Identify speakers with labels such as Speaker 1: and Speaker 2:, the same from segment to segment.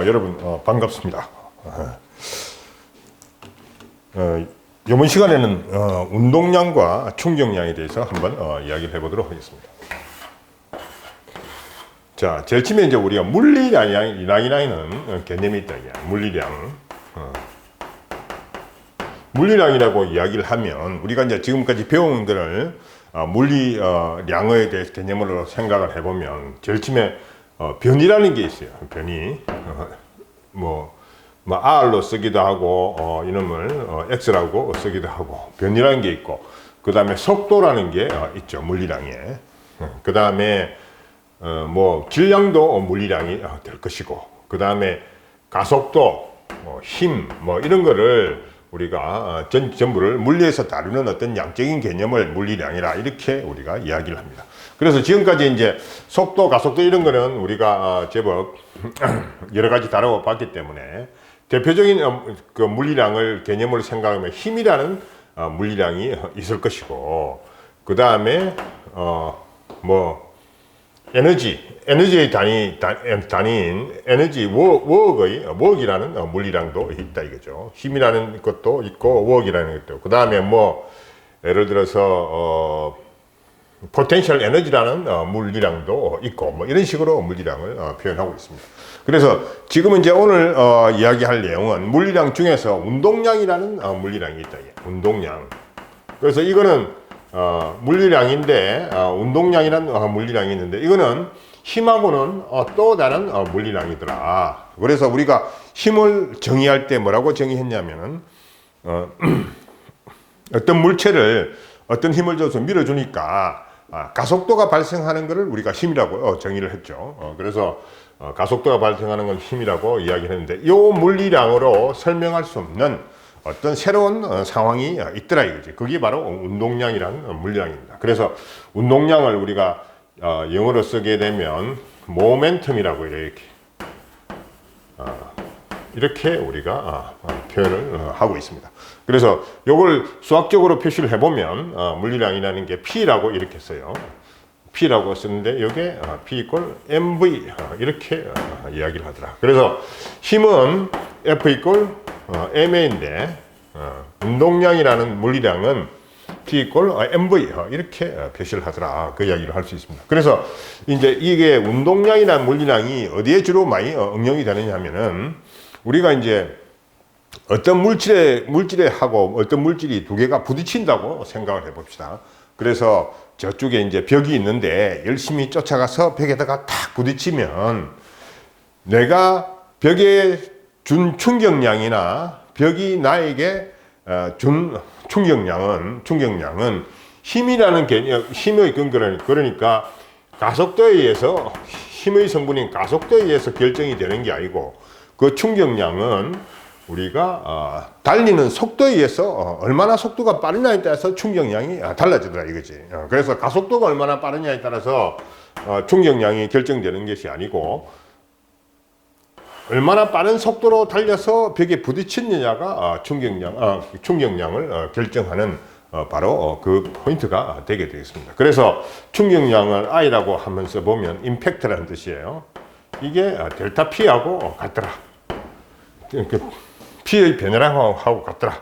Speaker 1: 여러분 반갑습니다. 이번 시간에는 운동량과 충격량에 대해서 한번 이야기를 해보도록 하겠습니다. 자, 제일 처음에 이제 우리가 물리량이라는 개념이 있다. 물리량이라고 이야기를 하면 우리가 이제 지금까지 배운 것을 물리량에 대해서 개념으로 생각을 해보면 제일 처음에 변이라는 게 있어요. 변이 R로 쓰기도 하고 이놈을 X라고 쓰기도 하고 변이라는 게 있고, 그 다음에 속도라는 게 있죠. 물리량에. 그 다음에 질량도 물리량이 될 것이고, 그 다음에 가속도, 힘 이런 거를 우리가 전부를 물리에서 다루는 어떤 양적인 개념을 물리량이라 이렇게 우리가 이야기를 합니다. 그래서 지금까지 이제 속도, 가속도 이런 거는 우리가 제법 여러 가지 다뤄봤기 때문에 대표적인 그 물리량을 개념으로 생각하면 힘이라는 물리량이 있을 것이고, 그 다음에 에너지의 단위인 에너지 워크이라는 물리량도 있다 이거죠. 힘이라는 것도 있고 워크이라는 것도 있고, 그 다음에 예를 들어서 포텐셜 에너지라는 물리량도 있고 이런 식으로 물리량을 표현하고 있습니다. 그래서 지금 이제 오늘 이야기할 내용은 물리량 중에서 운동량이라는 물리량이 있다. 운동량. 그래서 이거는 물리량인데 운동량이라는 물리량이 있는데, 이거는 힘하고는 또 다른 물리량이더라. 그래서 우리가 힘을 정의할 때 뭐라고 정의했냐면은 어떤 물체를 어떤 힘을 줘서 밀어주니까 가속도가 발생하는 것을 우리가 힘이라고 정의를 했죠. 그래서 가속도가 발생하는 건 힘이라고 이야기를 했는데, 이 물리량으로 설명할 수 없는 어떤 새로운 상황이 있더라 이거지. 그게 바로 운동량이라는 물리량입니다. 그래서 운동량을 우리가 영어로 쓰게 되면 모멘텀이라고 이렇게 우리가 표현을 하고 있습니다. 그래서 이걸 수학적으로 표시를 해보면 물리량이라는 게 P라고 이렇게 써요. P라고 쓰는데 이게 P 이퀄 mv 이렇게 이야기를 하더라. 그래서 힘은 F 이퀄 ma인데 운동량이라는 물리량은 P 이퀄 mv 이렇게 표시를 하더라. 그 이야기를 할 수 있습니다. 그래서 이제 이게 운동량이라는 물리량이 어디에 주로 많이 응용이 되느냐 하면은, 우리가 이제 어떤 물질에 하고 어떤 물질이 두 개가 부딪힌다고 생각을 해 봅시다. 그래서 저쪽에 이제 벽이 있는데 열심히 쫓아가서 벽에다가 탁 부딪히면 내가 벽에 준 충격량이나 벽이 나에게 준 충격량은 힘이라는 개념, 힘의 근거를, 그러니까 가속도에 의해서, 힘의 성분인 가속도에 의해서 결정이 되는 게 아니고, 그 충격량은 우리가 달리는 속도에 의해서 얼마나 속도가 빠르냐에 따라서 충격량이 달라지더라 이거지. 그래서 가속도가 얼마나 빠르냐에 따라서 충격량이 결정되는 것이 아니고, 얼마나 빠른 속도로 달려서 벽에 부딪히느냐가 충격량을 결정하는 바로 그 포인트가 되게 되겠습니다. 그래서 충격량을 I라고 하면서 보면 임팩트라는 뜻이에요. 이게 델타 P하고 같더라. P의 변화량하고 같더라.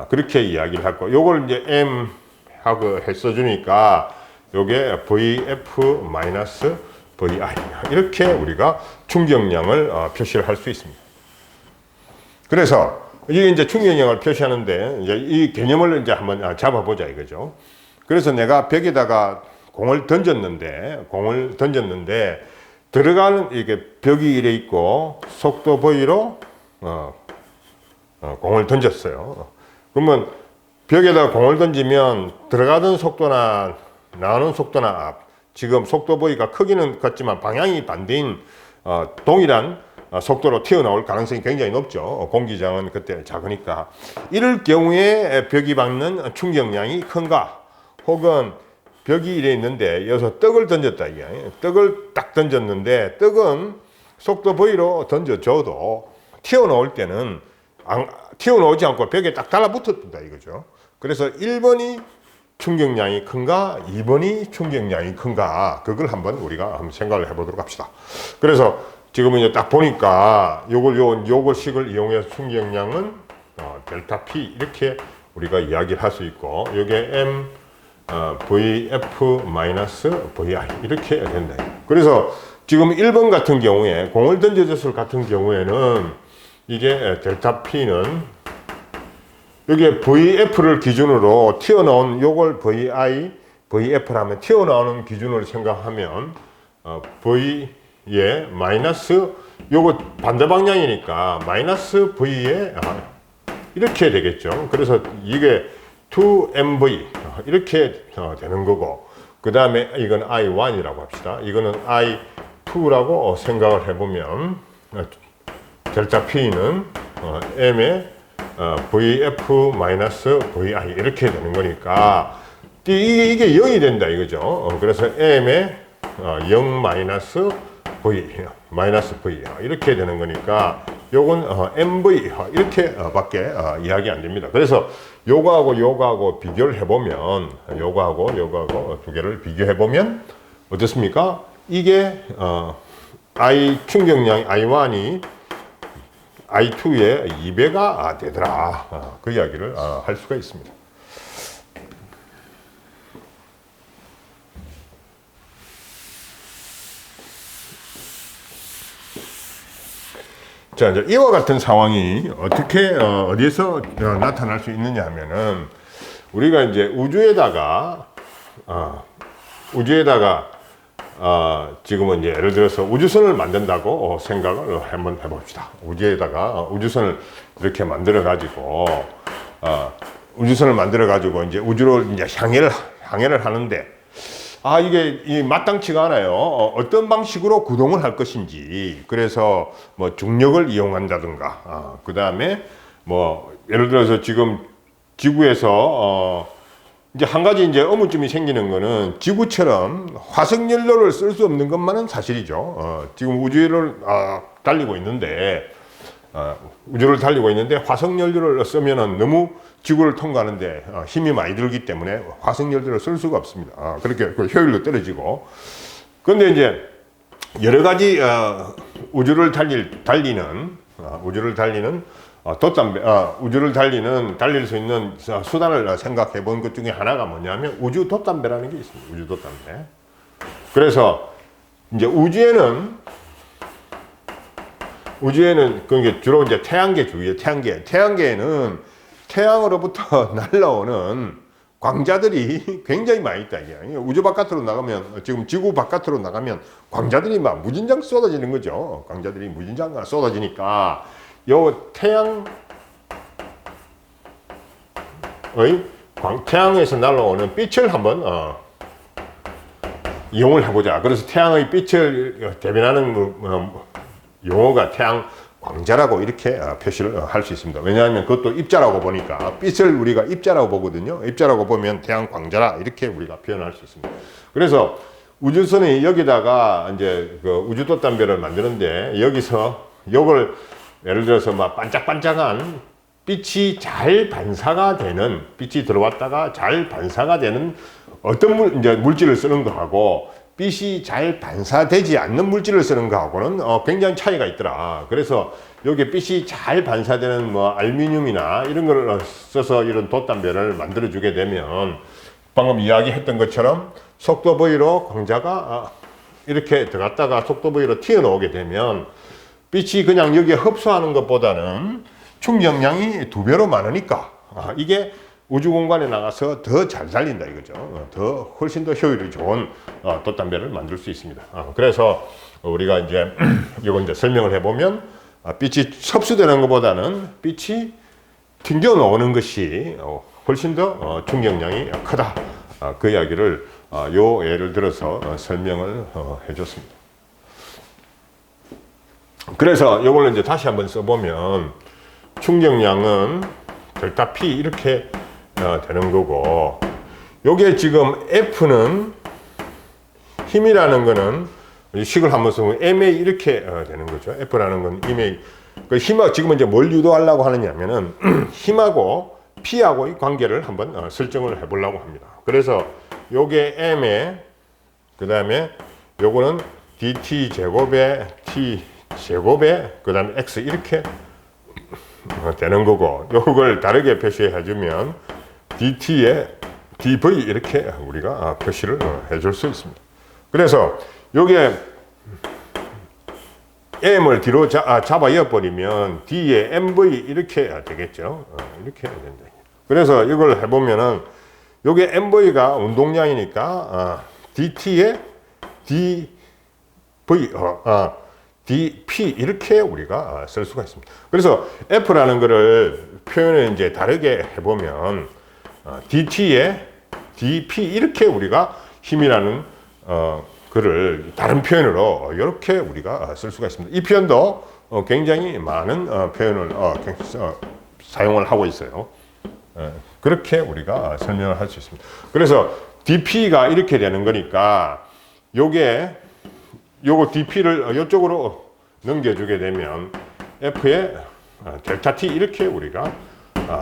Speaker 1: 그렇게 이야기를 하고, 요걸 이제 M하고 써주니까 요게 VF-VI 이렇게 우리가 충격량을 표시를 할 수 있습니다. 그래서 이게 이제 충격량을 표시하는데, 이제 이 개념을 이제 한번 잡아보자 이거죠. 그래서 내가 벽에다가 공을 던졌는데 들어가는, 이게 벽이 이래 있고 속도 V로 공을 던졌어요. 그러면 벽에다가 공을 던지면 들어가던 속도나 나오는 속도나 지금 속도 V가 크기는 같지만 방향이 반대인 동일한 속도로 튀어나올 가능성이 굉장히 높죠. 공기장은 그때 작으니까. 이럴 경우에 벽이 받는 충격량이 큰가, 혹은 벽이 이래 있는데 여기서 떡을 던졌다 이게. 떡을 딱 던졌는데 떡은 속도 V로 던져줘도 튀어나올 때는 튀어나오지 않고 벽에 딱 달라붙었다 이거죠. 그래서 1번이 충격량이 큰가, 2번이 충격량이 큰가, 그걸 우리가 한번 생각을 해보도록 합시다. 그래서 지금은 이제 딱 보니까 요걸 식을 이용해서 충격량은 델타 P 이렇게 우리가 이야기를 할 수 있고, 요게 M VF 마이너스 VI 이렇게 된다. 그래서 지금 1번 같은 경우에 공을 던져줬을 같은 경우에는 이게 델타 P는 여기에 VF를 기준으로 튀어나온 요걸 VI, VF라면 튀어나오는 기준으로 생각하면 V에 마이너스 요거 반대 방향이니까 마이너스 V에 이렇게 되겠죠. 그래서 이게 2MV 이렇게 되는 거고, 그 다음에 이건 I1이라고 합시다. 이거는 I2라고 생각을 해보면 델타 P는 M의 VF 마이너스 VI 이렇게 되는 거니까 이게 0이 된다 이거죠. 그래서 M의 0 마이너스 V 마이너스 V 이렇게 되는 거니까 요건 MV 이렇게 밖에 이야기 안 됩니다. 그래서 요거하고 비교를 해보면 요거하고 두 개를 비교해 보면 어떻습니까? 이게 I 충격량이 I1이 I2의 2배가 되더라. 그 이야기를 할 수가 있습니다. 자, 이제 이와 같은 상황이 어떻게 어디에서 나타날 수 있느냐 하면은 우리가 이제 우주에다가 지금은 이제 예를 들어서 우주선을 만든다고 생각을 한번 해봅시다. 우주에다가 우주선을 이렇게 만들어 가지고 이제 우주로 이제 항해를 하는데 이게 마땅치가 않아요. 어떤 방식으로 구동을 할 것인지. 그래서 뭐 중력을 이용한다든가, 그 다음에 뭐 예를 들어서 지금 지구에서 이제 한 가지 이제 의문점이 생기는 거는 지구처럼 화석 연료를 쓸 수 없는 것만은 사실이죠. 지금 우주를 달리고 있는데 화석 연료를 쓰면은 너무 지구를 통과하는데 힘이 많이 들기 때문에 화석 연료를 쓸 수가 없습니다. 그렇게 효율도 떨어지고. 그런데 이제 여러 가지 우주를 달리는 달릴 수 있는 수단을 생각해 본 것 중에 하나가 뭐냐면 우주 돛담배라는 게 있습니다. 우주 돛담배. 그래서 이제 우주에는 그게 주로 이제 태양계 주위에 태양계에는 태양으로부터 날라오는 광자들이 굉장히 많이 있다. 이게 우주 바깥으로 나가면, 지금 지구 바깥으로 나가면 광자들이 막 무진장 쏟아지는 거죠. 광자들이 무진장 쏟아지니까 태양에서 날라오는 빛을 한번 이용을 해보자. 그래서 태양의 빛을 대변하는 용어가 태양 광자라고 이렇게 표시를 할 수 있습니다. 왜냐하면 그것도 입자라고 보니까 빛을 우리가 입자라고 보거든요. 입자라고 보면 태양 광자라 이렇게 우리가 표현할 수 있습니다. 그래서 우주선이 여기다가 이제 그 우주 돛담배를 만드는데 여기서 요걸 예를 들어서 막 반짝반짝한 빛이 들어왔다가 잘 반사가 되는 어떤 물질을 쓰는 거하고 빛이 잘 반사되지 않는 물질을 쓰는 거하고는 굉장히 차이가 있더라. 그래서 여기 빛이 잘 반사되는 뭐 알루미늄이나 이런 걸 써서 이런 돛담배를 만들어 주게 되면 방금 이야기했던 것처럼 속도 V로 광자가 이렇게 들어갔다가 속도 V로 튀어나오게 되면 빛이 그냥 여기에 흡수하는 것보다는 충격량이 2배로 많으니까 이게 우주 공간에 나가서 더 잘 달린다 이거죠. 훨씬 더 효율이 좋은 돛담배를 만들 수 있습니다. 그래서 우리가 이제 이거 이제 설명을 해보면 빛이 흡수되는 것보다는 빛이 튕겨 나오는 것이 훨씬 더 충격량이 크다. 그 이야기를 요 예를 들어서 설명을 해줬습니다. 그래서 이걸 이제 다시 한번 써보면 충격량은 델타 P 이렇게 되는 거고, 요게 지금 F는 힘이라는 거는 식을 한번 쓰면 MA 이렇게 되는 거죠. F라는 건 MA. 그 힘하고 지금 이제 뭘 유도하려고 하느냐면은 힘하고 P하고의 관계를 한번 설정을 해보려고 합니다. 그래서 요게 M에 그 다음에 요거는 DT 제곱에 T 제곱에 그 다음에 x 이렇게 되는 거고, 요걸 다르게 표시해 주면 dt에 dv 이렇게 우리가 표시를 해줄 수 있습니다. 그래서 요게 m을 뒤로 잡아 이어버리면 d에 mv 이렇게 되겠죠. 이렇게 된다. 그래서 이걸 해보면은 요게 mv가 운동량이니까 dt에 dv dp 이렇게 우리가 쓸 수가 있습니다. 그래서 f라는 거를 표현을 이제 다르게 해보면 dt에 dp 이렇게 우리가 힘이라는 그를 다른 표현으로 이렇게 우리가 쓸 수가 있습니다. 이 표현도 굉장히 많은 표현을 사용을 하고 있어요. 그렇게 우리가 설명을 할 수 있습니다. 그래서 dp가 이렇게 되는 거니까 요거 dp를 이쪽으로 넘겨주게 되면 f의 델타 t 이렇게 우리가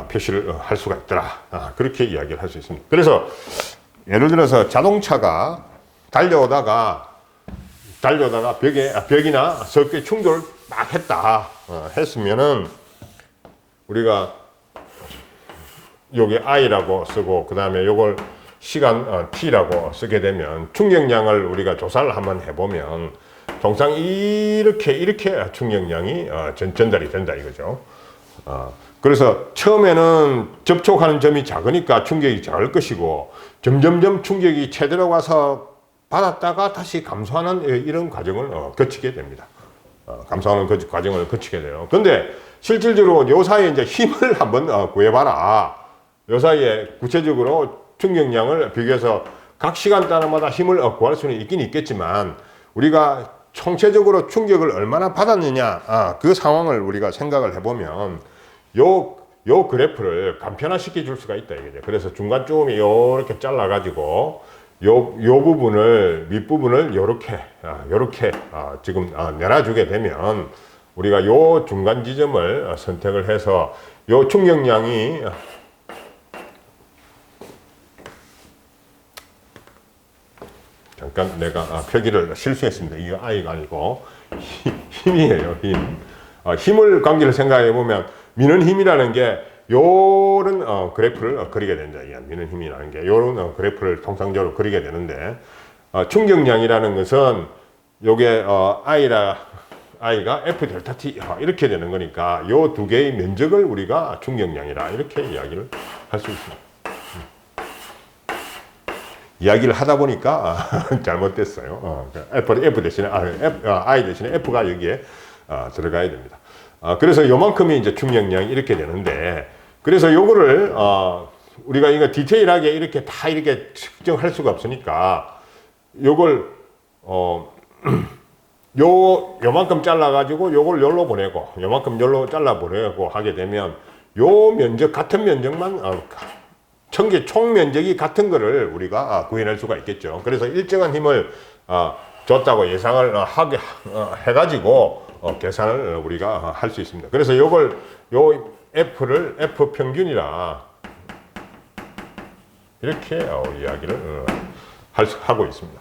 Speaker 1: 표시를 할 수가 있더라. 그렇게 이야기를 할 수 있습니다. 그래서 예를 들어서 자동차가 달려오다가 벽이나 석에 충돌을 막 했으면은 우리가 요게 i라고 쓰고 그 다음에 요걸 시간 t라고 쓰게 되면 충격량을 우리가 조사를 한번 해보면 통상 이렇게 충격량이 전달이 된다 이거죠. 그래서 처음에는 접촉하는 점이 작으니까 충격이 작을 것이고 점점점 충격이 최대로 가서 받았다가 다시 감소하는 이런 과정을 거치게 됩니다. 감소하는 과정을 거치게 돼요. 근데 실질적으로 요 사이에 이제 힘을 한번 구해봐라. 요 사이에 구체적으로 충격량을 비교해서 각 시간대마다 힘을 구할 수는 있긴 있겠지만 우리가 총체적으로 충격을 얼마나 받았느냐 그 상황을 우리가 생각을 해보면 요 그래프를 간편화시켜 줄 수가 있다 이거죠. 그래서 중간쯤에 요렇게 잘라 가지고 요 부분을 밑부분을 요렇게 지금 내놔주게 되면 우리가 요 중간 지점을 선택을 해서 요 충격량이 잠깐 내가 표기를 실수했습니다. 이거 i가 아니고 힘이에요. 힘을 관계를 생각해 보면 미는 힘이라는 게 요런 그래프를 그리게 된다. 미는 힘이라는 게 요런 그래프를 통상적으로 그리게 되는데 충격량이라는 것은 요게 i가 f 델타 t 이렇게 되는 거니까 요 두 개의 면적을 우리가 충격량이라 이렇게 이야기를 할 수 있습니다. 이야기를 하다 보니까 잘못됐어요. F 대신에 I 대신에 F가 여기에 들어가야 됩니다. 그래서 요만큼이 이제 충격량이 이렇게 되는데, 그래서 요거를 우리가 이거 디테일하게 이렇게 다 이렇게 측정할 수가 없으니까 요걸 요만큼 잘라 가지고 요걸 열로 보내고 요만큼 열로 잘라 보내고 하게 되면 요 면적 같은 면적만 전개 총 면적이 같은 거를 우리가 구해낼 수가 있겠죠. 그래서 일정한 힘을 줬다고 예상을 해가지고 계산을 우리가 할 수 있습니다. 그래서 요걸 요 F를 F 평균이라 이렇게 이야기를 하고 있습니다.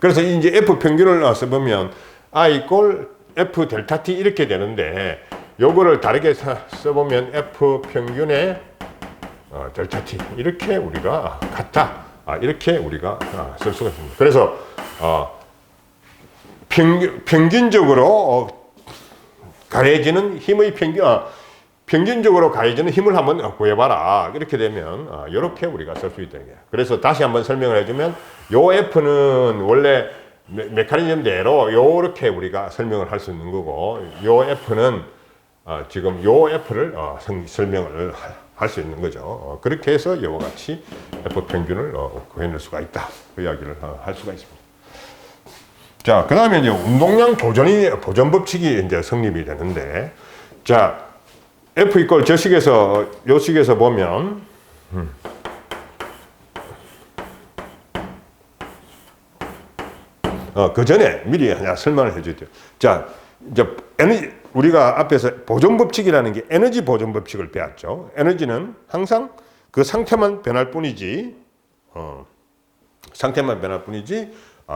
Speaker 1: 그래서 이제 F 평균을 써보면 I 이꼴 F 델타 T 이렇게 되는데 요거를 다르게 써보면 F 평균의 델타 T 이렇게 우리가 같다. 이렇게 우리가 쓸 수가 있습니다. 그래서 평균적으로 가해지는 힘의 평균적으로 가해지는 힘을 한번 구해봐라. 이렇게 되면 이렇게 우리가 쓸 수 있다. 그래서 다시 한번 설명을 해주면 요 F는 원래 메커니즘대로 요렇게 우리가 설명을 할 수 있는 거고, 요 F는 지금 요 F를 설명을 할 수 있는 거죠. 그렇게 해서 이와 같이 F 평균을 구해낼 수가 있다. 그 이야기를 할 수가 있습니다. 자, 그 다음에 이제 운동량 보존 법칙이 이제 성립이 되는데, 자, F 이꼴 저 식에서, 요 식에서 보면, 그 전에 미리 하나 설명을 해주죠. 자, 이제 우리가 앞에서 보존 법칙이라는 게 에너지 보존 법칙을 배웠죠. 에너지는 항상 그 상태만 변할 뿐이지,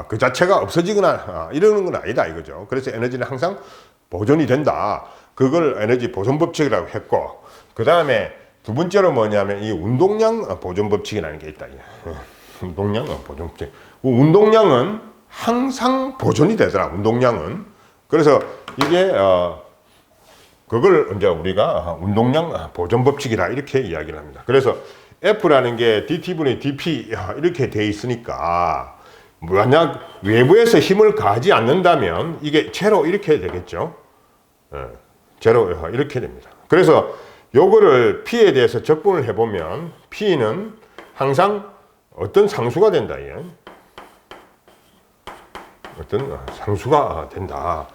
Speaker 1: 그 자체가 없어지거나 이러는 건 아니다 이거죠. 그래서 에너지는 항상 보존이 된다. 그걸 에너지 보존 법칙이라고 했고, 그 다음에 두 번째로 뭐냐면 이 운동량 보존 법칙이라는 게 있다. 운동량 보존 법칙. 운동량은 항상 보존이 되더라. 운동량은. 그래서 이게 그걸 이제 우리가 운동량 보존 법칙이라 이렇게 이야기를 합니다. 그래서 F라는 게 dT분의 dP 이렇게 돼 있으니까 만약 외부에서 힘을 가하지 않는다면 이게 제로 이렇게 되겠죠. 제로 이렇게 됩니다. 그래서 요거를 P에 대해서 적분을 해보면 P는 항상 어떤 상수가 된다. 어떤 상수가 된다.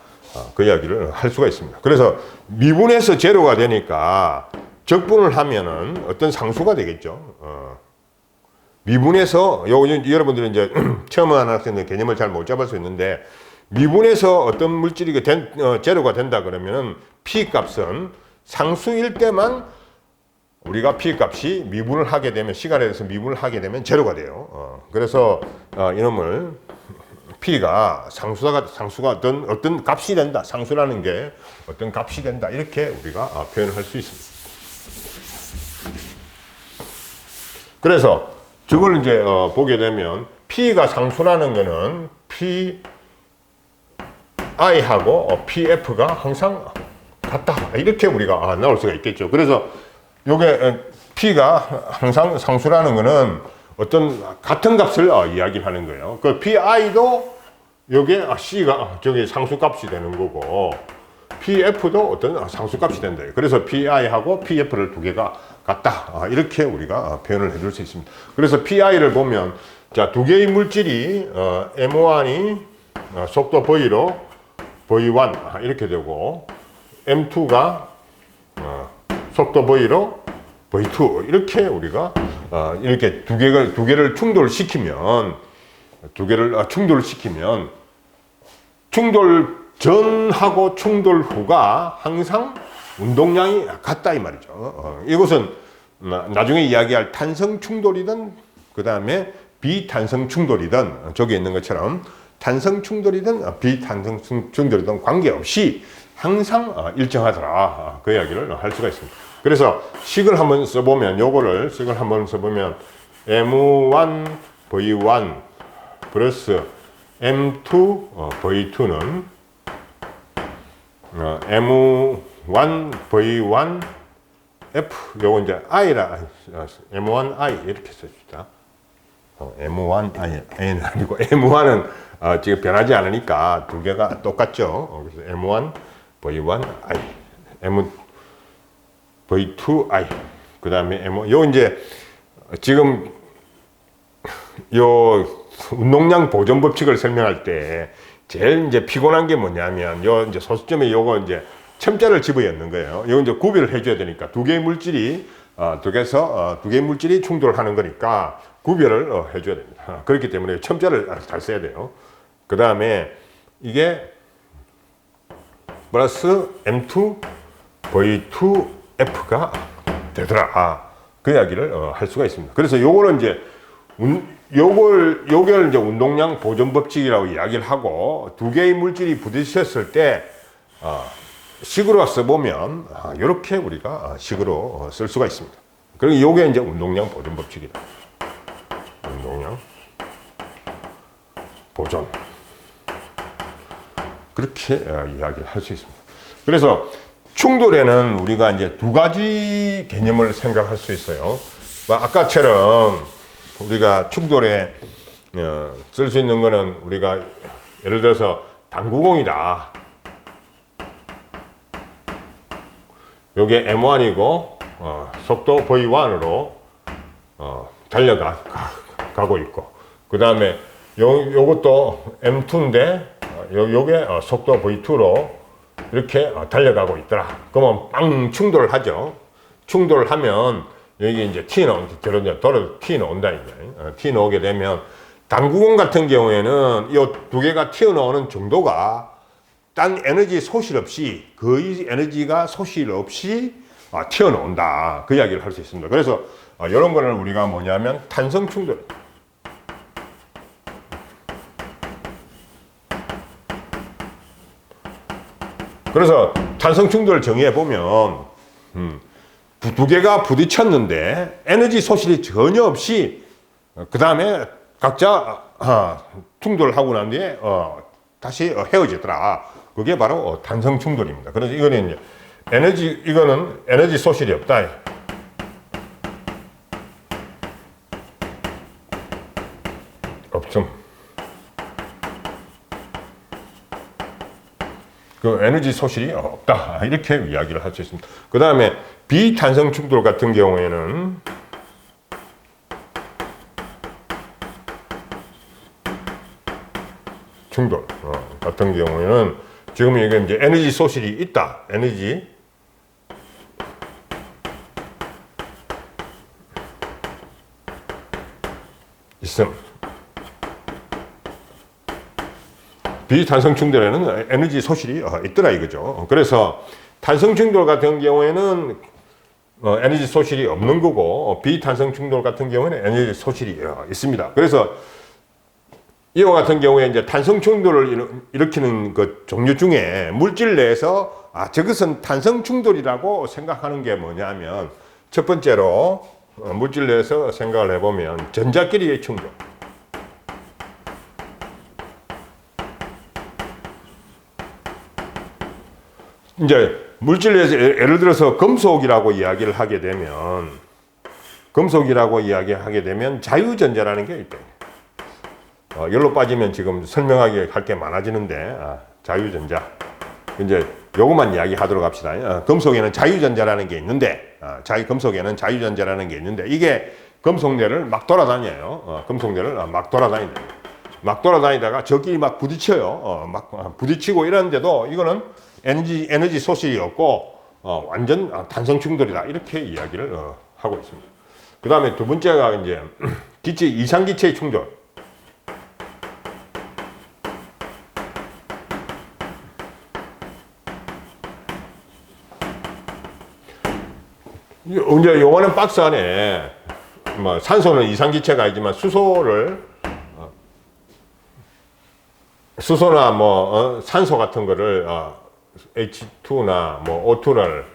Speaker 1: 그 이야기를 할 수가 있습니다. 그래서 미분에서 제로가 되니까 적분을 하면은 어떤 상수가 되겠죠. 미분에서 여러분들은 이제 처음 하는 학생들 개념을 잘 못 잡을 수 있는데 미분에서 어떤 물질이 제로가 된다 그러면은 P 값은 상수일 때만 우리가 P 값이 미분을 하게 되면 시간에 대해서 미분을 하게 되면 제로가 돼요. 그래서 이놈을 P가 상수가 어떤 값이 된다. 상수라는 게 어떤 값이 된다. 이렇게 우리가 표현을 할 수 있습니다. 그래서 저걸 이제 보게 되면 P가 상수라는 거는 PI하고 PF가 항상 같다. 이렇게 우리가 나올 수가 있겠죠. 그래서 요게 P가 항상 상수라는 거는 어떤 같은 값을 이야기하는 거예요. 그 PI도 요게 C가 저기 상수값이 되는 거고 PF도 어떤 상수값이 된다. 그래서 PI하고 PF를 두 개가 같다. 이렇게 우리가 표현을 해줄 수 있습니다. 그래서 PI를 보면 자, 두 개의 물질이 M1이 속도 V로 V1 이렇게 되고 M2가 속도 V로 V2 이렇게 우리가 이렇게 두 개를 충돌시키면 충돌 전하고 충돌 후가 항상 운동량이 같다 이 말이죠. 이것은 나중에 이야기할 탄성 충돌이든 그 다음에 비탄성 충돌이든 저기 있는 것처럼 탄성 충돌이든 비탄성 충돌이든 관계없이 항상 일정하더라. 그 이야기를 할 수가 있습니다. 그래서 식을 한번 써보면 M1 V1 플러스 M2 V2는 M1 V1 F 요거 이제 I라 M1 I 이렇게 써줍시다. M1 I는 아니고 M1은 지금 변하지 않으니까 두 개가 똑같죠. 그래서 M1 V1 I M V2 I 그 다음에 M1 요 이제 지금 요 운동량 보존 법칙을 설명할 때 제일 이제 피곤한 게 뭐냐면 요 이제 소수점에 요거 이제 첨자를 집어넣는 거예요. 요 이제 구별을 해줘야 되니까 두 개의 물질이 두 개의 물질이 충돌하는 거니까 구별을 해줘야 됩니다. 그렇기 때문에 첨자를 잘 써야 돼요. 그 다음에 이게 플러스 M2 V2 F가 되더라. 그 이야기를 할 수가 있습니다. 그래서 요거는 이제 요걸 이제 운동량 보존 법칙이라고 이야기를 하고 두 개의 물질이 부딪혔을 때 식으로 써보면 이렇게 우리가 식으로 쓸 수가 있습니다. 그리고 요게 이제 운동량 보존 법칙이다. 운동량 보존 그렇게 이야기를 할 수 있습니다. 그래서 충돌에는 우리가 이제 두 가지 개념을 생각할 수 있어요. 아까처럼 우리가 충돌에 쓸 수 있는 거는 우리가 예를 들어서 당구공이다. 요게 M1이고 속도 V1으로 달려가고 있고 그 다음에 요것도 M2인데 요게 속도 V2로 이렇게 달려가고 있더라. 그러면 빵 충돌을 하죠. 충돌을 하면 여기 이제 T 나온다. T 나오게 되면 당구공 같은 경우에는 이 두 개가 튀어나오는 정도가 딴 에너지 소실 없이 거의 에너지가 소실 없이 튀어나온다. 그 이야기를 할 수 있습니다. 그래서 이런 거를 우리가 뭐냐면 탄성 충돌. 그래서 탄성 충돌을 정의해 보면 두 개가 부딪혔는데 에너지 소실이 전혀 없이 그 다음에 각자 충돌하고 난 뒤에 다시 헤어지더라. 그게 바로 탄성 충돌입니다. 그래서 이거는 이제 이거는 에너지 소실이 없다. 없음. 그 에너지 소실이 없다. 이렇게 이야기를 할 수 있습니다. 그 다음에 비탄성 충돌 같은 경우에는 충돌 같은 경우에는 지금 이게 이제 에너지 소실이 있다. 에너지 있음. 비탄성 충돌에는 에너지 소실이 있더라 이거죠. 그래서 탄성 충돌 같은 경우에는 에너지 소실이 없는 거고 비탄성 충돌 같은 경우에는 에너지 소실이 있습니다. 그래서 이와 같은 경우에 이제 탄성 충돌을 일으키는 그 종류 중에 물질 내에서 저것은 탄성 충돌이라고 생각하는 게 뭐냐면 첫 번째로 물질 내에서 생각을 해보면 전자끼리의 충돌. 이제 물질 내에서 예를 들어서 금속이라고 이야기를 하게 되면 자유전자라는 게 있다. 열로 빠지면 지금 설명하기 할 게 많아지는데 자유전자 이제 요것만 이야기하도록 합시다. 금속에는 자유전자라는 게 있는데 금속에는 자유전자라는 게 있는데 이게 금속내를 막 돌아다녀요. 금속내를 막 돌아다닌다. 막 돌아다니다가 저끼리 막 부딪혀요. 막 부딪히고 이러는데도 이거는 에너지 소실이 없고 완전 탄성 충돌이다. 이렇게 이야기를 하고 있습니다. 그 다음에 두 번째가 이제 이상기체의 충돌. 이제 요거는 박스 안에 뭐 산소는 이상기체가 아니지만 수소나 뭐 산소 같은 거를 H2나 뭐 O2를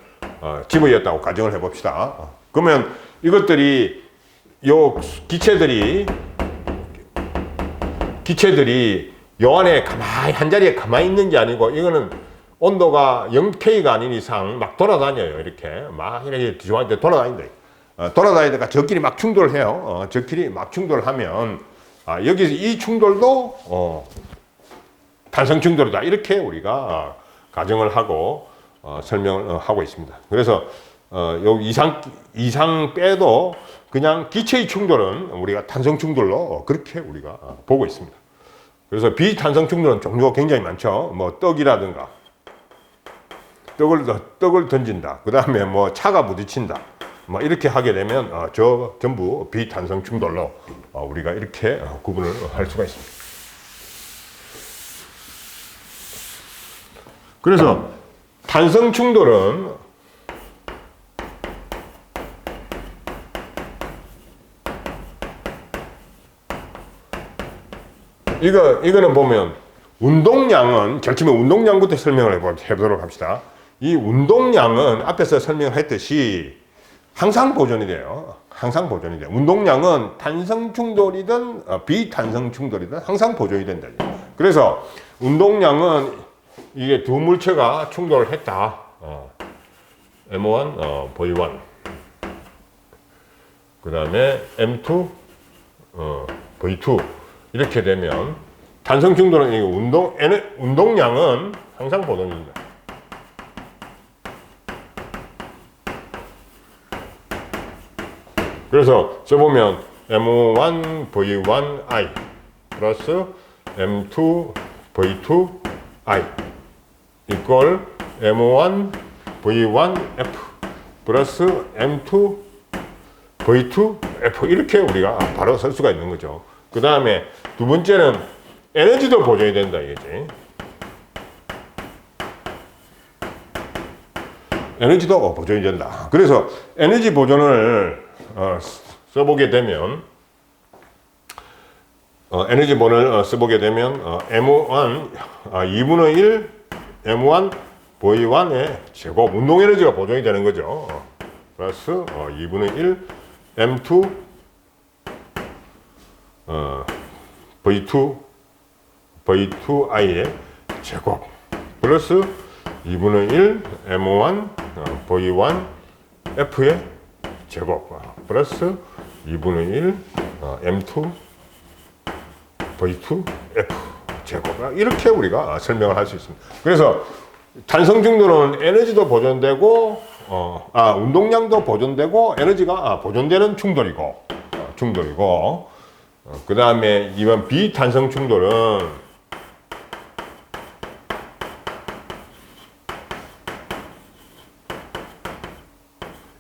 Speaker 1: 집어였다고 가정을 해봅시다. 그러면 이것들이 기체들이 요 안에 가만히 한 자리에 가만히 있는 게 아니고 이거는 온도가 0K가 아닌 이상 막 돌아다녀요. 이렇게 막 이렇게 중앙에 돌아다닌다. 돌아다니다가 저끼리 막 충돌을 해요. 저끼리 막 충돌하면 여기서 이 충돌도 탄성 충돌이다. 이렇게 우리가 가정을 하고 설명을 하고 있습니다. 그래서 요 이상 빼도 그냥 기체의 충돌은 우리가 탄성 충돌로 그렇게 우리가 보고 있습니다. 그래서 비탄성 충돌은 종류가 굉장히 많죠. 뭐 떡이라든가 떡을 던진다. 그 다음에 뭐 차가 부딪힌다. 뭐 이렇게 하게 되면 전부 비탄성 충돌로 우리가 이렇게 구분을 할 수가 있습니다. 그래서 탄성 충돌은 이거는 보면 운동량은 제일 처음에 운동량부터 설명을 해보도록 합시다. 이 운동량은 앞에서 설명했듯이 항상 보존이 돼요. 항상 보존이 돼요. 운동량은 탄성 충돌이든 비탄성 충돌이든 항상 보존이 된다. 그래서 운동량은 이게 두 물체가 충돌을 했다. M1, V1. 그 다음에 M2, V2. 이렇게 되면 탄성 충돌은 운동량은 항상 보존입니다. 그래서 써보면 M1, V1I 플러스 M2, V2I 이꼴 M1, V1F 플러스 M2, V2F 이렇게 우리가 바로 쓸 수가 있는 거죠. 그 다음에 두 번째는 에너지도 보존이 된다 이거지. 에너지도 보존이 된다. 그래서 에너지 보존을 써보게 되면 에너지 보존을 써보게 되면 M1 2분의 1 M1 V1의 제곱, 운동 에너지가 보존이 되는 거죠. 플러스 2분의 1 M2 V2I의 제곱 플러스 2분의 1 M1 V1F의 제곱 플러스 2분의 1 M2 V2F 제곱 이렇게 우리가 설명을 할 수 있습니다. 그래서 탄성 충돌은 에너지도 보존되고 운동량도 보존되고 에너지가 보존되는 충돌이고 그 다음에 이번 비탄성 충돌은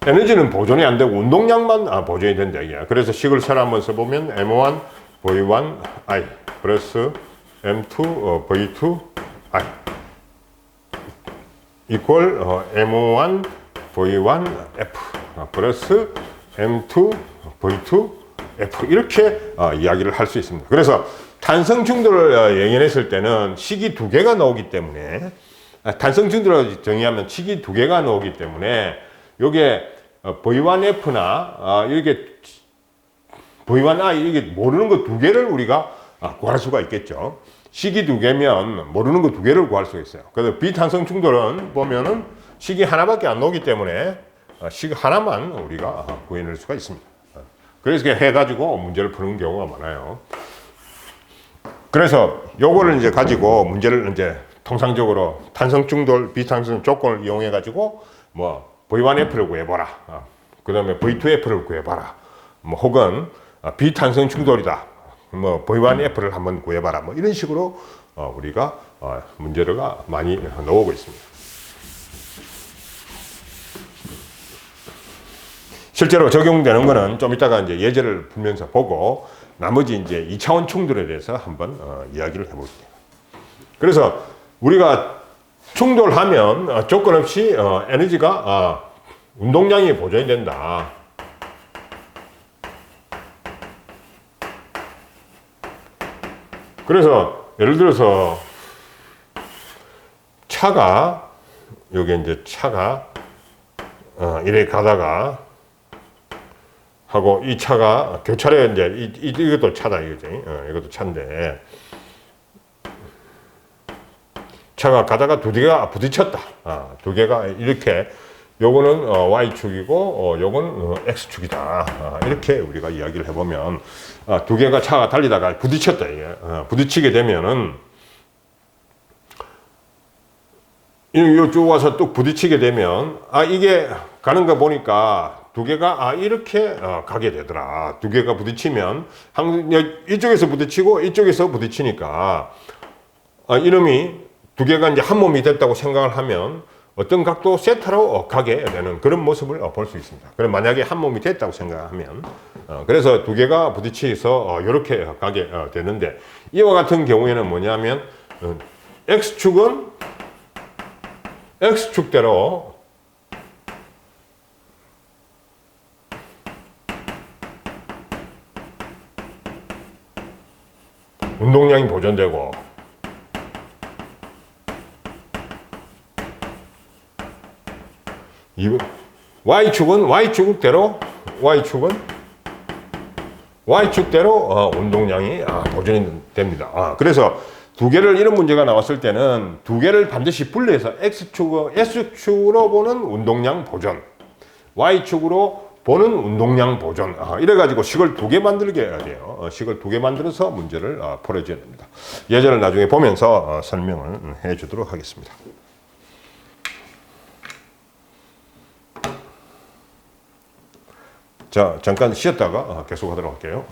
Speaker 1: 에너지는 보존이 안 되고 운동량만 보존이 된다 이게. 그래서 식을 설 한번 써보면 M1 V1I 플러스 M2 V2I 이퀄 M1 V1F 플러스 M2 V2F 이렇게 이야기를 할 수 있습니다. 그래서 탄성 충돌을 예견했을 때는 식이 두 개가 나오기 때문에 탄성 충돌을 정의하면 식이 두 개가 나오기 때문에 요게 V1F나 이렇게 V1I 이게 모르는 거 두 개를 우리가 구할 수가 있겠죠. 식이 두 개면 모르는 거 두 개를 구할 수가 있어요. 그래서 비탄성 충돌은 보면은 식이 하나밖에 안 나오기 때문에 식 하나만 우리가 구해낼 수가 있습니다. 그래서 해가지고 문제를 푸는 경우가 많아요. 그래서 요거를 이제 가지고 문제를 이제 통상적으로 탄성 충돌, 비탄성 조건을 이용해 가지고 뭐 V1F를 구해봐라. 그 다음에 V2F를 구해봐라. 뭐 혹은 비탄성 충돌이다. 뭐 V1F를 한번 구해봐라. 뭐 이런 식으로 우리가 문제를 많이 나오고 있습니다. 실제로 적용되는 거는 좀 이따가 이제 예제를 풀면서 보고 나머지 이제 2차원 충돌에 대해서 한번 이야기를 해볼게요. 그래서 우리가 충돌하면 조건 없이 에너지가 운동량이 보존이 된다. 그래서 예를 들어서 차가 여기 이제 차가 이래 가다가 하고 이 차가 교차로에 이제 이것도 차다 이거지. 이것도 차인데 차가 가다가 두 개가 부딪혔다. 두 개가 이렇게 요거는 Y축이고 요거는 X축이다. 이렇게 우리가 이야기를 해보면 두 개가 차가 달리다가 부딪혔다. 이게. 부딪히게 되면은 이쪽 와서 또 부딪히게 되면 이게 가는 거 보니까 두 개가 이렇게 가게 되더라. 두 개가 부딪히면 이쪽에서 부딪히고 이쪽에서 부딪히니까 이놈이 두 개가 이제 한 몸이 됐다고 생각을 하면 어떤 각도 세타로 가게 되는 그런 모습을 볼 수 있습니다. 그럼 만약에 한 몸이 됐다고 생각하면 그래서 두 개가 부딪혀서 이렇게 가게 되는데 이와 같은 경우에는 뭐냐면 X축은 X축대로 운동량이 보존되고 Y축은 Y축대로 운동량이 보존이 됩니다. 그래서 두 개를 이런 문제가 나왔을 때는 두 개를 반드시 분리해서 S축으로 보는 운동량 보존, Y축으로 보는 운동량 보존 이래가지고 식을 두 개 만들게 해야 돼요. 식을 두 개 만들어서 문제를 풀어줘야 됩니다. 예제를 나중에 보면서 설명을 해주도록 하겠습니다. 자, 잠깐 쉬었다가 계속하도록 할게요.